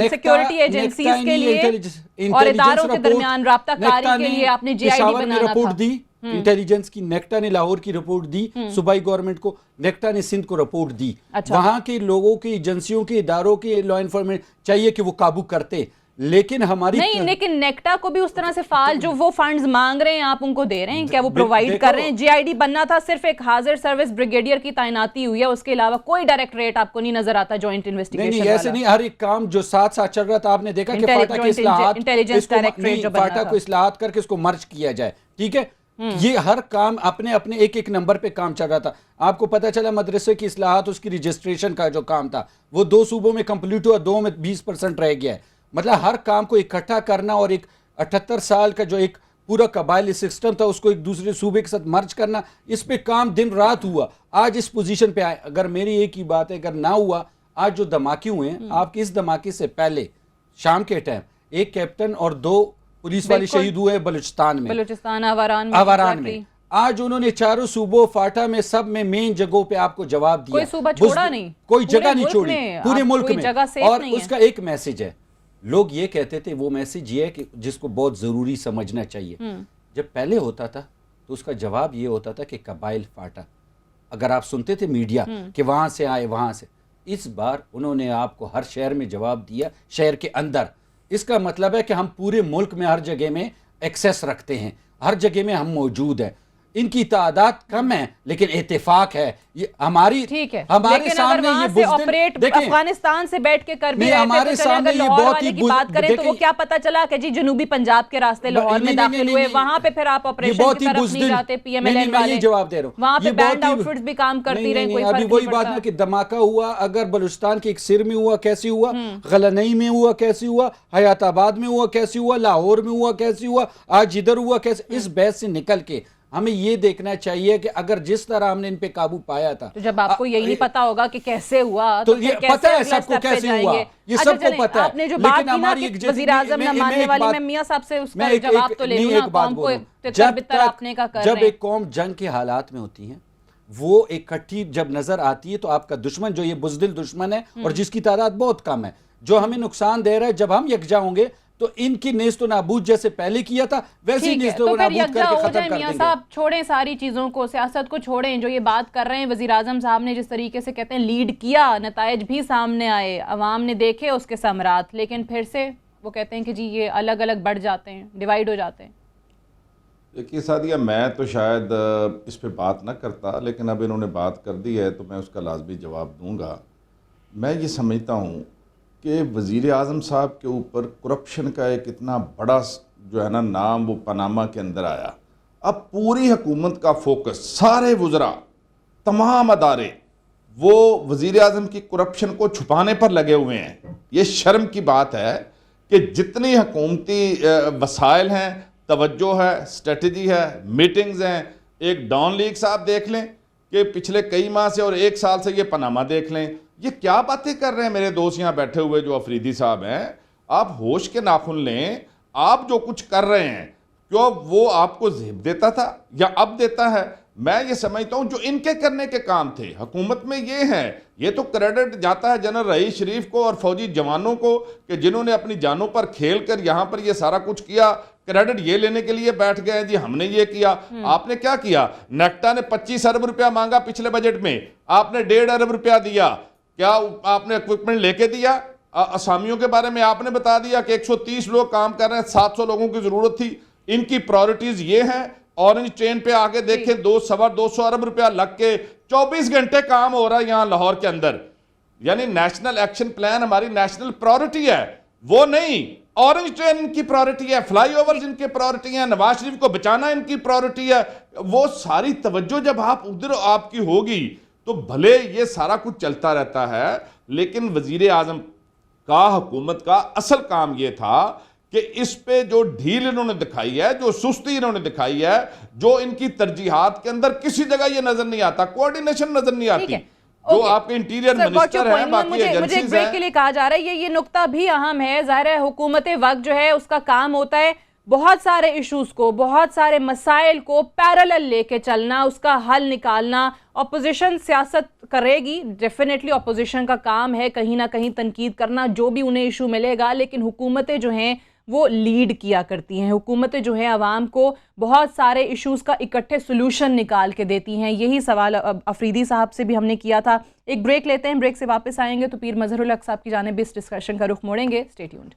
सिक्योरिटी एजेंसीज के लिए और इदारों के दरमियान राब्ता कारी के लिए आपने JID बनाना था। इंटेलिजेंस की नेक्टा ने लाहौर की रिपोर्ट दी सूबाई गवर्नमेंट को, नेक्टा ने सिंध को रिपोर्ट दी। वहां के लोगों की एजेंसियों के इदारों के लॉ एनफोर्समेंट चाहिए कि वो काबू करते, लेकिन हमारी नहीं, लेकिन नेक्टा को भी उस तरह से फाल जो वो फंड्स मांग रहे हैं आप उनको दे रहे हैं क्या? वो प्रोवाइड कर रहे हैं? JID बनना था, सिर्फ एक हाजिर सर्विस ब्रिगेडियर की तैनाती हुई है, उसके अलावा कोई डायरेक्टरेट आपको नहीं नजर आता जॉइंट इन्वेस्टिगेशन। नहीं, ऐसे नहीं, हर एक काम जो साथ साथ चल रहा था, आपने देखा कि फाटा के इस्लाहात, इंटेलिजेंस डायरेक्टरेट जो फाटा को इस्लाहात करके उसको मर्ज किया जाए, ठीक है, ये हर काम अपने अपने एक नंबर पे काम चल रहा था। आपको पता चला मदरसे की इस्लाहात, उसकी रजिस्ट्रेशन का जो काम था वो 2 सूबों में कंप्लीट हुआ, 2 में 20% रह गया है। मतलब हर काम को इकट्ठा करना और एक 78 साल का जो एक पूरा कबायली सिस्टम था उसको एक दूसरे सूबे के साथ मर्ज करना, इस पे काम दिन रात हुआ, आज इस पोजीशन पे आए। अगर मेरी एक ही बात है, अगर ना हुआ, आज जो धमाके हुए हैं, आपके इस धमाके से पहले शाम के टाइम एक कैप्टन और 2 पुलिस वाले शहीद हुए बलूचिस्तान आवारान में। आज उन्होंने 4 सूबों, फाटा में, सब में मेन जगहों पे आपको जवाब दिया, कोई सूबा छोड़ा नहीं, कोई जगह नहीं छोड़ी पूरे मुल्क में। और नहीं उसका एक मैसेज है, लोग ये कहते थे, वो मैसेज ये है कि जिसको बहुत जरूरी समझना चाहिए। जब पहले होता था तो उसका जवाब ये होता था कि कबाइल फाटा, अगर आप सुनते थे मीडिया कि वहां से आए वहां से। इस बार उन्होंने आपको हर शहर में जवाब दिया, शहर के अंदर। इसका मतलब है कि हम पूरे मुल्क में हर जगह में एक्सेस रखते हैं, हर जगह में हम मौजूद हैं। इनकी तादाद कम है लेकिन इत्तेफाक है, ये हमारी ठीक है, हमारे सामने ये से ऑपरेट अफगानिस्तान से बैठ के कर भी हमारे सामने ये बहुत ही बात करें तो वो क्या पता चला कि जी जनूबी पंजाब के रास्ते लाहौर में दाखिल हुए, वहां पे फिर आप ऑपरेशन की तरफ नहीं जाते, पीएमएलएन वाले जवाब दे रहा हूं, वहां पे बैंड आउटफिट्स भी काम करती रहे, कोई अभी वही बात है कि धमाका हुआ अगर बलूचिस्तान के एक सिर में हुआ कैसे हुआ, गलनई में हुआ कैसे हुआ, हयाताबाद में हुआ कैसे हुआ, लाहौर में हुआ कैसे हुआ, आज इधर हुआ कैसे, इस बहस से निकल के हमें ये देखना चाहिए कि अगर जिस तरह हमने इन पे काबू पाया था, तो जब आपको यही नहीं पता होगा कि कैसे हुआ तो ये पता है सबको कैसे हुआ, ये सबको पता है। आपने जो बात की ना कि वज़ीर आज़म ना मानने वाली, मैं मियां साहब से उसका जवाब तो ले लूं ना, कौम को तितर आपने का कर रहे हैं। जब एक कौम जंग के हालात में होती है, वो इकट्ठी जब नजर आती है तो आपका दुश्मन जो ये बुज़दिल दुश्मन है और जिसकी तादाद बहुत कम है, जो हमें नुकसान दे रहा है, जब हम यकजा होंगे तो इनकी नेस्तो नाबूद जैसे पहले किया था वैसे ही नेस्तो नाबूद करके खत्म कर देंगे। साहब छोड़ें सारी चीजों को, सियासत को छोड़ें, जो ये बात कर रहे हैं वज़ीर आज़म साहब ने जिस तरीके से कहते हैं लीड किया, नताइज भी सामने आए, अवाम ने देखे उसके समरात, लेकिन फिर से वो कहते हैं कि जी ये अलग अलग बढ़ जाते हैं, डिवाइड हो जाते हैं। देखिए सादिया, मैं तो शायद इस पर बात ना करता, लेकिन अब इन्होंने बात कर दी है तो मैं उसका लाजमी जवाब दूंगा। मैं ये समझता हूँ कि वज़ीर आज़म साहब के ऊपर करप्शन का एक इतना बड़ा जो है ना नाम वो पनामा के अंदर आया, अब पूरी हुकूमत का फोकस, सारे वज़रा, तमाम अदारे वो वज़ीर आज़म की करप्शन को छुपाने पर लगे हुए हैं। ये शर्म की बात है कि जितनी हुकूमती वसाइल हैं, तवज्जो है, स्ट्रेटजी है, मीटिंग्स हैं, एक डॉन लीग साहब देख लें कि पिछले कई माह से और एक साल से ये पनामा देख लें, ये क्या बातें कर रहे हैं मेरे दोस्त यहाँ बैठे हुए जो अफरीदी साहब हैं। आप होश के नाखून लें, आप जो कुछ कर रहे हैं क्यों वो आपको ज़ेब देता था या अब देता है? मैं ये समझता हूँ जो इनके करने के काम थे हुकूमत में ये हैं, ये तो क्रेडिट जाता है जनरल रईस शरीफ को और फौजी जवानों को कि जिन्होंने अपनी जानों पर खेल कर यहाँ पर ये सारा कुछ किया। क्रेडिट ये लेने के लिए बैठ गए जी हमने ये किया। आपने क्या किया? नेक्टा ने 25 अरब रुपया मांगा पिछले बजट में, आपने 1.5 अरब रुपया दिया। क्या आपने इक्विपमेंट लेके दिया? असामियों के बारे में आपने बता दिया कि 130 लोग काम कर रहे हैं, 700 लोगों की जरूरत थी। इनकी प्रायोरिटीज ये हैं। ऑरेंज ट्रेन पे आके देखें 200 अरब रुपया लग के 24 घंटे काम हो रहा है यहां लाहौर के अंदर। यानी नेशनल एक्शन प्लान हमारी नेशनल प्रायोरिटी है, वो नहीं ऑरेंज ट्रेन इनकी प्रायोरिटी है, फ्लाईओवर्स इनके प्रायोरिटी है, नवाज शरीफ को बचाना इनकी प्रायोरिटी है। वो सारी तवज्जो जब आप उधर आपकी होगी तो भले ये सारा कुछ चलता रहता है, लेकिन वजीर आजम का हुकूमत का असल काम ये था कि इस पे जो ढील इन्होंने दिखाई है, जो सुस्ती इन्होंने दिखाई है, जो इनकी तरजीहात के अंदर किसी जगह ये नजर नहीं आता, कोऑर्डिनेशन नजर नहीं आती। जो आपके इंटीरियर मिनिस्टर हैं, बाकी एजेंसीज ब्रेक के लिए कहा जा रहा है, ये नुक्ता भी अहम है। जाहिर है हुकूमत वक्त जो है उसका काम होता है बहुत सारे इश्यूज को, बहुत सारे मसाइल को पैरेलल लेके चलना, उसका हल निकालना। ऑपोजिशन सियासत करेगी, डेफिनेटली ऑपोजिशन का काम है कहीं ना कहीं तनकीद करना जो भी उन्हें इशू मिलेगा, लेकिन हुकूमतें जो हैं वो लीड किया करती हैं। हुकूमतें जो हैं आवाम को बहुत सारे इश्यूज़ का इकट्ठे सोल्यूशन निकाल के देती हैं। यही सवाल अफरीदी साहब से भी हमने किया था। एक ब्रेक लेते हैं, ब्रेक से वापस आएंगे तो पीर मजहरुल हक साहब की जानिब इस डिस्कशन का रुख मोड़ेंगे। Stay tuned.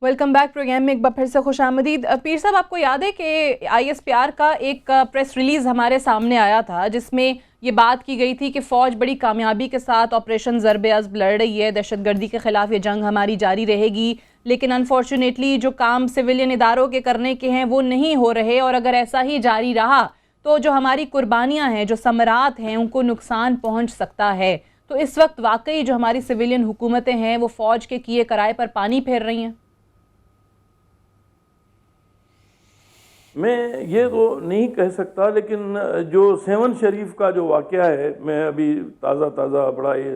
Welcome back programme में एक बार फिर से खुश आमदीद। पीर साहब, आपको याद है कि ISPR का एक प्रेस रिलीज़ हमारे सामने आया था जिसमें ये बात की गई थी कि फ़ौज बड़ी कामयाबी के साथ ऑपरेशन ज़र्ब-ए-अज़्ब लड़ रही है, दहशतगर्दी के ख़िलाफ़ ये जंग हमारी जारी रहेगी, लेकिन अनफॉर्चुनेटली जो काम सिविलियन इदारों के करने के हैं वो नहीं हो रहे, और अगर ऐसा ही जारी रहा तो जो हमारी कुर्बानियाँ हैं, जो समरात हैं, उनको नुकसान पहुँच सकता है। तो इस वक्त वाकई जो हमारी सिविलियन हुकूमतें हैं वो फ़ौज के किए कराए पर पानी फेर रही हैं। मैं ये तो नहीं कह सकता, लेकिन जो 7 शरीफ का जो वाक़या है, मैं अभी ताज़ा बड़ा ये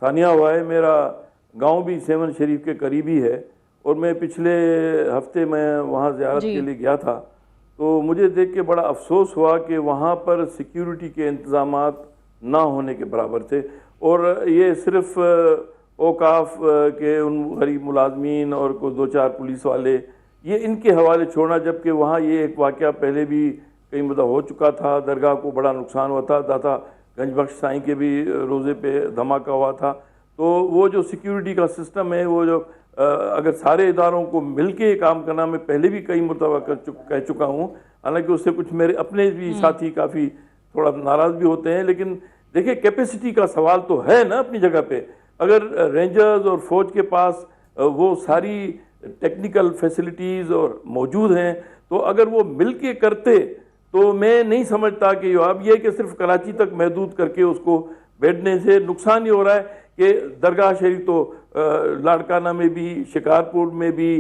सानिया हुआ है, मेरा गांव भी 7 शरीफ के करीब ही है, और मैं पिछले हफ्ते में वहाँ ज़ियारत के लिए गया था। तो मुझे देख के बड़ा अफसोस हुआ कि वहाँ पर सिक्योरिटी के इंतज़ामात ना होने के बराबर थे। और ये सिर्फ औकाफ के उन गरीब मुलाजमीन और को 2-4 पुलिस वाले ये इनके हवाले छोड़ना, जबकि वहाँ ये एक वाक़या पहले भी कई मतलब हो चुका था, दरगाह को बड़ा नुकसान हुआ था, दाता गंजबख्श साईं के भी रोज़े पे धमाका हुआ था। तो वो जो सिक्योरिटी का सिस्टम है, वो जो अगर सारे इदारों को मिल के काम करना, मैं पहले भी कई मरतबा कह चुका हूँ, हालांकि उससे कुछ मेरे अपने भी साथी काफ़ी थोड़ा नाराज़ भी होते हैं, लेकिन देखिए कैपेसिटी का सवाल तो है ना अपनी जगह पे। अगर रेंजर्स और फौज के पास वो सारी टेक्निकल फैसिलिटीज़ और मौजूद हैं, तो अगर वो मिल के करते तो मैं नहीं समझता कि अब ये कि सिर्फ कराची तक महदूद करके उसको बैठने से नुकसान ही हो रहा है कि दरगाह शरीफ तो लाड़काना में भी, शिकारपुर में भी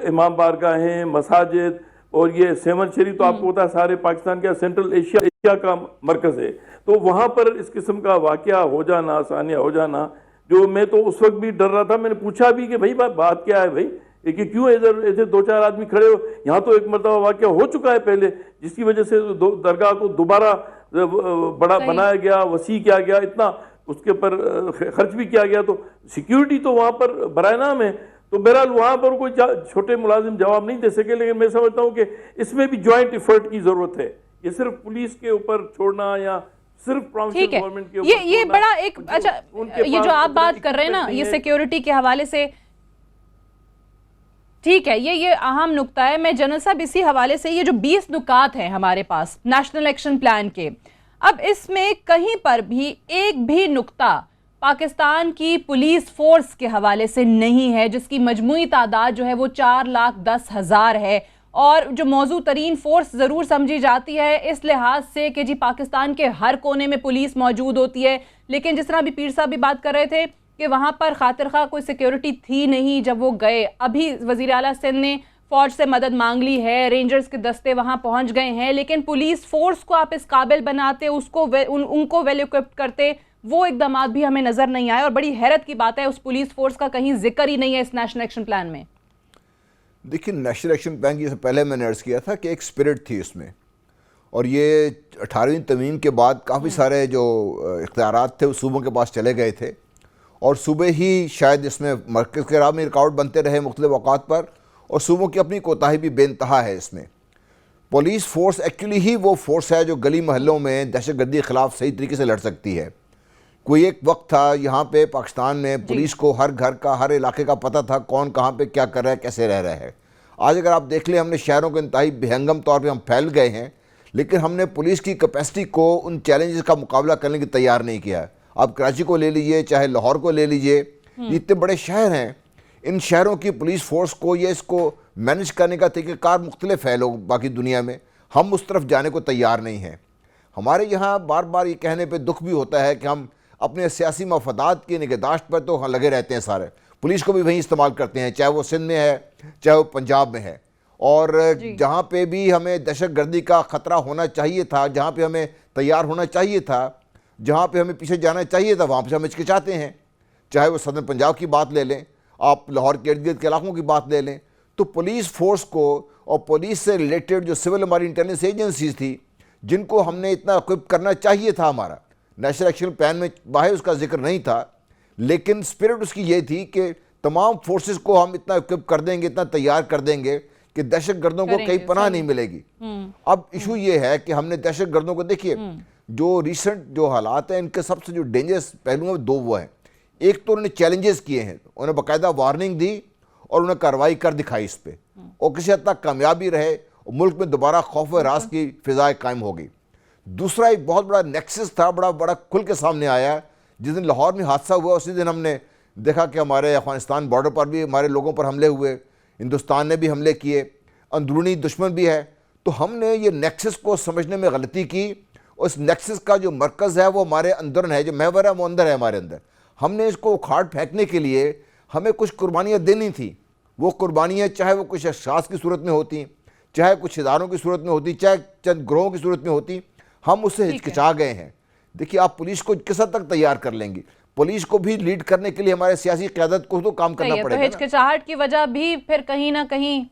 इमाम बारगाह हैं, मसाजिद, और ये सेवन शरीफ तो आपको पता है सारे पाकिस्तान का सेंट्रल एशिया का मरकज़ है। तो वहाँ पर इस किस्म का वाक़या हो जाना, आसानियाँ हो जाना, जो मैं तो उस वक्त भी डर रहा था। मैंने पूछा भी कि भाई बात क्या है भाई, कि क्यों इधर ऐसे 2-4 आदमी खड़े हो, यहाँ तो एक मरतबा वाक़या हो चुका है पहले, जिसकी वजह से दरगाह को दोबारा बड़ा बनाया गया, वसी किया गया, इतना उसके ऊपर खर्च भी किया गया, तो सिक्योरिटी तो वहाँ पर बराए नाम है। तो बहरहाल वहाँ पर कोई छोटे मुलाजिम जवाब नहीं दे सके, लेकिन मैं समझता हूँ कि इसमें भी जॉइंट एफर्ट की ज़रूरत है। ये सिर्फ पुलिस के ऊपर छोड़ना या सिर्फ प्रोविंशियल गवर्नमेंट के ऊपर ये बड़ा एक अच्छा, ये जो आप बात कर रहे हैं ना, ये सिक्योरिटी के हवाले से ठीक है, ये अहम नुक्ता है। मैं जनरल साहब इसी हवाले से, ये जो 20 नुकात हैं हमारे पास नेशनल एक्शन प्लान के, अब इसमें कहीं पर भी एक भी नुक्ता पाकिस्तान की पुलिस फोर्स के हवाले से नहीं है, जिसकी मजमूई तादाद जो है वो 4,10,000 है, और जो मौजू तरीन फोर्स ज़रूर समझी जाती है इस लिहाज से कि जी पाकिस्तान के हर कोने में पुलिस मौजूद होती है। लेकिन जिस तरह अभी पीर साहब भी बात कर रहे थे कि वहाँ पर खातिर खा कोई सिक्योरिटी थी नहीं जब वो गए। अभी वज़ीर आला सिंध ने फौज से मदद मांग ली है, रेंजर्स के दस्ते वहाँ पहुँच गए हैं, लेकिन पुलिस फोर्स को आप इस काबिल बनाते, उसको उनको वेल इक्विप्ड करते, वो इकदाम भी हमें नज़र नहीं आए। और बड़ी हैरत की बात है उस पुलिस फोर्स का कहीं जिक्र ही नहीं है इस नेशनल एक्शन प्लान में। देखिए, नेशनल एक्शन प्लान की पहले मैंने अर्ज़ किया था कि एक स्पिरिट थी इसमें, और ये 18वीं तरमीम के बाद काफ़ी सारे जो इख्तियारात थे वो सूबों के पास चले गए थे, और सूबे ही शायद इसमें मरकज़ के राह में रुकावट बनते रहे मुख्तलिफ औक़ात पर, और सूबों की अपनी कोताही भी बेइंतहा है इसमें। पुलिस फोर्स एक्चुअली ही वो फोर्स है जो गली महलों में दहशतगर्दी के ख़िलाफ़ सही तरीके से लड़ सकती है। कोई एक वक्त था यहाँ पे पाकिस्तान में पुलिस को हर घर का, हर इलाके का पता था कौन कहाँ पे क्या कर रहा है, कैसे रह रहा है। आज अगर आप देख लें, हमने शहरों के इंतहाई बेहंगम तौर पे हम फैल गए हैं, लेकिन हमने पुलिस की कैपेसिटी को उन चैलेंजेस का मुकाबला करने की तैयार नहीं किया है। आप कराची को ले लीजिए, चाहे लाहौर को ले लीजिए, ये इतने बड़े शहर हैं, इन शहरों की पुलिस फोर्स को ये इसको मैनेज करने का तरीक़ाकार मुख्तलिफ है लोग बाकी दुनिया में। हम उस तरफ जाने को तैयार नहीं हैं। हमारे यहाँ बार बार ये कहने पर दुख भी होता है कि हम अपने सियासी मफादात की निगहदाश्त पर तो लगे रहते हैं सारे, पुलिस को भी वहीं इस्तेमाल करते हैं, चाहे वो सिंध में है चाहे वो पंजाब में है। और जहाँ पे भी हमें दहशतगर्दी का ख़तरा होना चाहिए था, जहाँ पे हमें तैयार होना चाहिए था, जहाँ पे हमें पीछे जाना चाहिए था, वहाँ पर हम हिचकिचाते हैं। चाहे वो सदर पंजाब की बात ले लें, आप लाहौर के इर्द गिर्द के इलाकों की बात ले लें, तो पुलिस फोर्स को और पुलिस से रिलेटेड जो सिविल हमारी इंटेलिजेंस एजेंसीज थी, जिनको हमने इतना इक्विप करना चाहिए था, हमारा नेशनल एक्शन प्लान में बाहर उसका जिक्र नहीं था, लेकिन स्पिरिट उसकी ये थी कि तमाम फोर्सेस को हम इतना इक्विप कर देंगे, इतना तैयार कर देंगे कि दहशतगर्दों को कहीं पनाह नहीं मिलेगी। अब इशू ये है कि हमने दहशतगर्दों को, देखिए जो रिसेंट जो हालात हैं, इनके सबसे जो डेंजरस पहलू हैं दो वो हैं। एक तो उन्होंने चैलेंजेस किए हैं, उन्हें बाकायदा वार्निंग दी और उन्हें कार्रवाई कर दिखाई इस पर, और किसी हद तक कामयाबी रहे, और मुल्क में दोबारा खौफ व रास की फिजाएँ कायम हो गई। दूसरा एक बहुत बड़ा नेक्सस था, बड़ा खुल के सामने आया। जिस दिन लाहौर में हादसा हुआ उसी दिन हमने देखा कि हमारे अफगानिस्तान बॉर्डर पर भी हमारे लोगों पर हमले हुए, हिंदुस्तान ने भी हमले किए, अंदरूनी दुश्मन भी है। तो हमने ये नेक्सस को समझने में गलती की, और इस नेक्सस का जो मरकज़ है वो हमारे अंदर है, जो महवर है वो अंदर है हमारे अंदर। हमने इसको उखाड़ फेंकने के लिए हमें कुछ कुर्बानियाँ देनी थी। वो कुर्बानियाँ चाहे वो कुछ अशख़ास की सूरत में होती, चाहे कुछ इदारों की सूरत में होती, चाहे चंद ग्रोहों की सूरत में होती, हम उससे हिचकिचा गए हैं। देखिए, आप पुलिस को किस हद तक तैयार कर लेंगी? पुलिस को भी लीड करने के लिए हमारे सियासी क़यादत को तो काम करना पड़ेगा। तो हिचकिचाहट की वजह भी फिर कहीं ना कहीं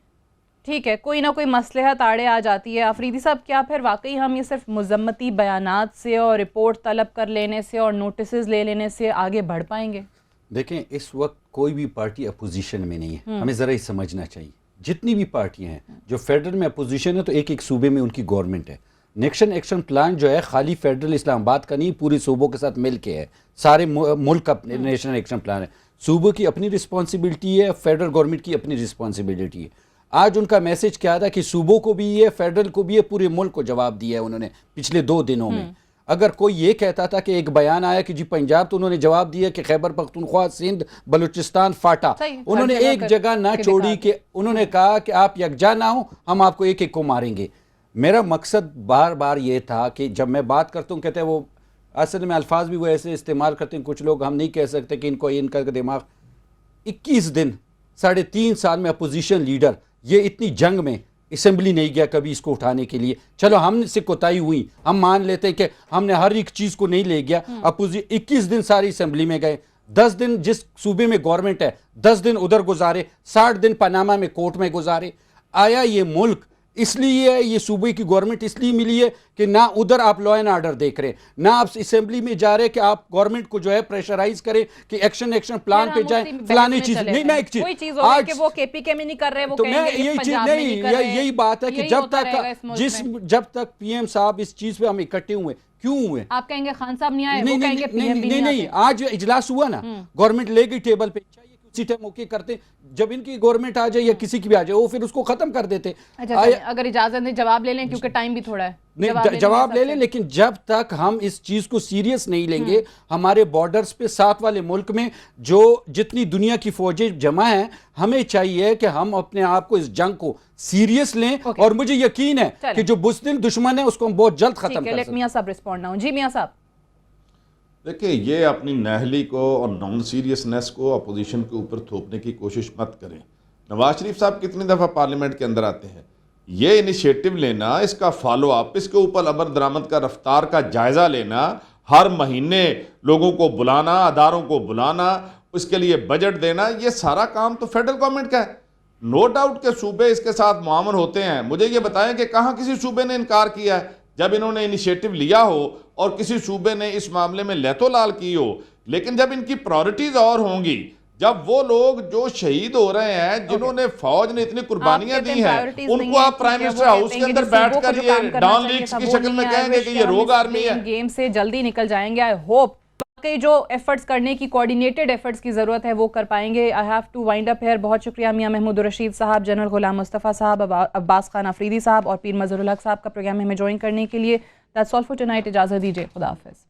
ठीक है, कोई ना कोई मसलहत आड़े आ जाती है। अफरीदी साहब, क्या फिर वाकई हम ये सिर्फ मुज़म्मती बयानात से और रिपोर्ट तलब कर लेने से और नोटिस ले लेने से आगे बढ़ पाएंगे? देखें, इस वक्त कोई भी पार्टी अपोजिशन में नहीं है, हमें ज़रा ही समझना चाहिए। जितनी भी पार्टियां हैं जो फेडरल में अपोजिशन है, तो एक एक सूबे में उनकी गवर्नमेंट है। नेशन एक्शन प्लान जो है खाली फेडरल इस्लामाबाद का नहीं, पूरे सूबों के साथ मिल के है। सारे मुल्क का नेशनल एक्शन प्लान है। सूबों की अपनी रिस्पॉन्सिबिलिटी है, फेडरल गवर्नमेंट की अपनी रिस्पॉन्सिबिलिटी है। आज उनका मैसेज क्या था कि सूबों को भी है, फेडरल को भी है, पूरे मुल्क को जवाब दिया है उन्होंने पिछले 2 दिनों में। अगर कोई ये कहता था कि एक बयान आया कि जी पंजाब, तो उन्होंने जवाब दिया कि खैबर पख्तूनख्वा, सिंध, बलूचिस्तान फाटा। उन्होंने एक जगह ना छोड़ी कि उन्होंने कहा कि आप यकजा ना हो, हम आपको एक एक को मारेंगे। मेरा मकसद बार बार ये था कि जब मैं बात करता हूँ, कहते हैं वो असल में अल्फाज भी वो ऐसे इस्तेमाल करते हैं कुछ लोग, हम नहीं कह सकते कि इनका दिमाग 21 दिन 3.5 साल में अपोजिशन लीडर ये इतनी जंग में असेंबली नहीं गया कभी इसको उठाने के लिए। चलो हमसे कोताही हुई, हम मान लेते हैं कि हमने हर एक चीज़ को नहीं ले गया। 21 दिन सारी असेंबली में गए, 10 दिन जिस सूबे में गवर्नमेंट है 10 दिन उधर गुजारे, 60 दिन पनामा में कोर्ट में गुजारे। आया ये मुल्क इसलिए है, ये सूबे की गवर्नमेंट इसलिए मिली है कि ना उधर आप लॉ एंड ऑर्डर देख रहे, ना आप असेंबली में जा रहे कि आप गवर्नमेंट को जो है प्रेशराइज करें कि एक्शन प्लान पे जाए, फलानी चीज नहीं। मैं एक चीज आज कि वो केपीके में नहीं कर रहे, वो तो मैं यही चीज नहीं, यही बात है कि जब तक पीएम साहब इस चीज पे हम इकट्ठे हुए, क्यों हुए? आप कहेंगे खान साहब नहीं आए, वो कहेंगे पीएम भी नहीं। आज इजलास हुआ ना, गवर्नमेंट ले गई टेबल पे, उसी टाइम ओके करते, जब इनकी गवर्नमेंट आ जाए या किसी की भी आ जाए वो फिर उसको खत्म कर देते। अगर इजाजत नहीं, जवाब ले लें क्योंकि टाइम भी थोड़ा है। जवाब ले लें, लेकिन जब तक हम इस चीज को सीरियस नहीं लेंगे, हमारे बॉर्डर्स पे साथ वाले मुल्क में जो जितनी दुनिया की फौजें जमा हैं, हमें चाहिए कि हम अपने आप को इस जंग को सीरियस लें। और मुझे यकीन है कि जो बुज़दिल दुश्मन है उसको हम बहुत जल्द खत्म कर सकते हैं। मियां साहब रिस्पॉन्ड ना। जी मियां साहब, देखिए, ये अपनी नाअहली को और नॉन सीरियसनेस को अपोजिशन के ऊपर थोपने की कोशिश मत करें। नवाज शरीफ साहब कितनी दफ़ा पार्लियामेंट के अंदर आते हैं, ये इनिशिएटिव लेना, इसका फॉलो अप, इसके ऊपर अमल दरामद का रफ्तार का जायज़ा लेना, हर महीने लोगों को बुलाना, अदारों को बुलाना, उसके लिए बजट देना, ये सारा काम तो फेडरल गवर्नमेंट का है। नो डाउट के सूबे इसके साथ मुआमल होते हैं। मुझे ये बताएं कि कहाँ किसी सूबे ने इनकार किया है जब इन्होंने इनिशिएटिव लिया हो और किसी सूबे ने इस मामले में लहतोलाल की हो। लेकिन जब इनकी प्रायोरिटीज और होंगी, जब वो लोग जो शहीद हो रहे हैं, जिन्होंने फौज ने इतनी कुर्बानियां दी हैं, उनको आप प्राइम मिनिस्टर हाउस के अंदर बैठकर ये डॉन लीग्स की शक्ल में कहेंगे कि ये रोग आर्मी है। गेम से जल्दी निकल जाएंगे। आई होप कि जो एफर्ट्स करने की, कोऑर्डिनेटेड एफर्ट्स की ज़रूरत है वो कर पाएंगे। I have to wind up here. बहुत शुक्रिया मियां महमूद रशीद साहब, जनरल गुलाम मुस्तफ़ा साहब, अब्बास खान अफरीदी साहब और पीर मज़हरुल हक साहब का प्रोग्राम में हमें ज्वाइन करने के लिए। That's all for tonight. इजाज़त दीजिए, खुदा हाफ़िज़।